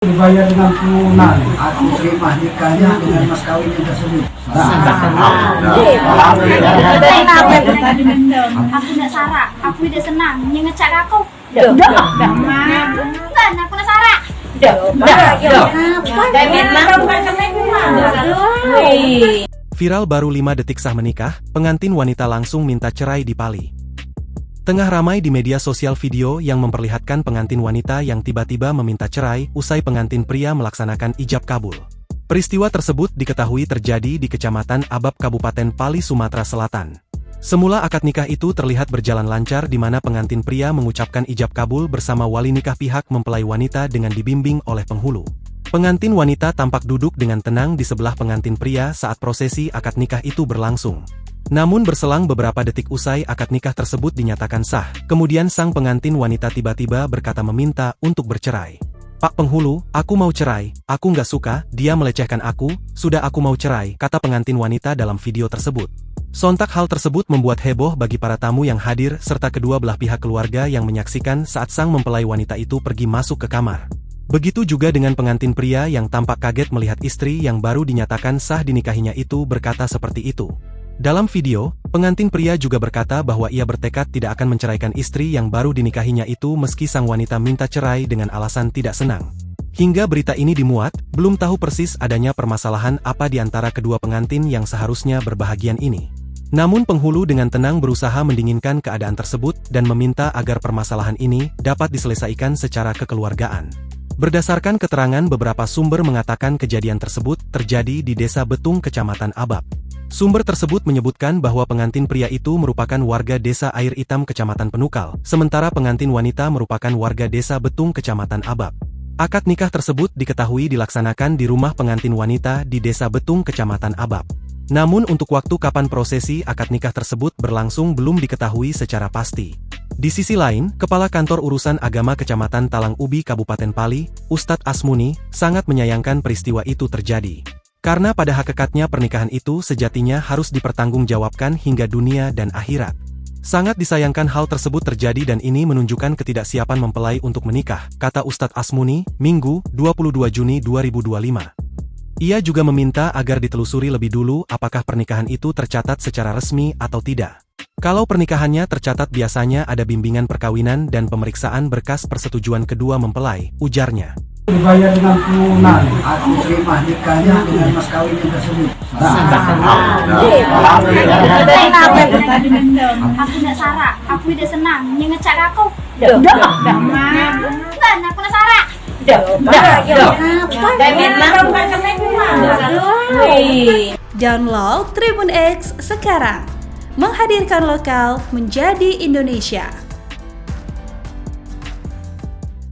Dibayar dengan tunai. Aku terima nikahnya dengan mas kawinnya tersebut. Aku tidak sarak, aku tidak senang ngecak aku. Kan aku tidak sarak. Viral baru 5 detik sah menikah, pengantin wanita langsung minta cerai di Pali. Tengah ramai di media sosial video yang memperlihatkan pengantin wanita yang tiba-tiba meminta cerai usai pengantin pria melaksanakan ijab kabul. Peristiwa tersebut diketahui terjadi di Kecamatan Abab Kabupaten Pali, Sumatera Selatan. Semula akad nikah itu terlihat berjalan lancar di mana pengantin pria mengucapkan ijab kabul bersama wali nikah pihak mempelai wanita dengan dibimbing oleh penghulu. Pengantin wanita tampak duduk dengan tenang di sebelah pengantin pria saat prosesi akad nikah itu berlangsung. Namun berselang beberapa detik usai akad nikah tersebut dinyatakan sah, kemudian sang pengantin wanita tiba-tiba berkata meminta untuk bercerai. "Pak penghulu, aku mau cerai, aku nggak suka, dia melecehkan aku, sudah aku mau cerai," kata pengantin wanita dalam video tersebut. Sontak hal tersebut membuat heboh bagi para tamu yang hadir serta kedua belah pihak keluarga yang menyaksikan saat sang mempelai wanita itu pergi masuk ke kamar. Begitu juga dengan pengantin pria yang tampak kaget melihat istri yang baru dinyatakan sah dinikahinya itu berkata seperti itu. Dalam video, pengantin pria juga berkata bahwa ia bertekad tidak akan menceraikan istri yang baru dinikahinya itu meski sang wanita minta cerai dengan alasan tidak senang. Hingga berita ini dimuat, belum tahu persis adanya permasalahan apa di antara kedua pengantin yang seharusnya berbahagian ini. Namun penghulu dengan tenang berusaha mendinginkan keadaan tersebut dan meminta agar permasalahan ini dapat diselesaikan secara kekeluargaan. Berdasarkan keterangan beberapa sumber mengatakan kejadian tersebut terjadi di Desa Betung, Kecamatan Abab. Sumber tersebut menyebutkan bahwa pengantin pria itu merupakan warga Desa Air Hitam, Kecamatan Penukal, sementara pengantin wanita merupakan warga Desa Betung, Kecamatan Abab. Akad nikah tersebut diketahui dilaksanakan di rumah pengantin wanita di Desa Betung, Kecamatan Abab. Namun untuk waktu kapan prosesi akad nikah tersebut berlangsung belum diketahui secara pasti. Di sisi lain, Kepala Kantor Urusan Agama Kecamatan Talang Ubi, Kabupaten Pali, Ustadz Asmuni, sangat menyayangkan peristiwa itu terjadi. Karena pada hakikatnya pernikahan itu sejatinya harus dipertanggungjawabkan hingga dunia dan akhirat. Sangat disayangkan hal tersebut terjadi dan ini menunjukkan ketidaksiapan mempelai untuk menikah, kata Ustadz Asmuni, Minggu, 22 Juni 2025. Ia juga meminta agar ditelusuri lebih dulu apakah pernikahan itu tercatat secara resmi atau tidak. Kalau pernikahannya tercatat biasanya ada bimbingan perkawinan dan pemeriksaan berkas persetujuan kedua mempelai, ujarnya. Dibayar dengan tunai. Aku terima nikahnya dengan mas kawinnya tersebut. Aku tidak sarak, aku tidak senang ngecak aku. Kan aku tidak sarak. Download Tribun X sekarang, menghadirkan lokal menjadi Indonesia.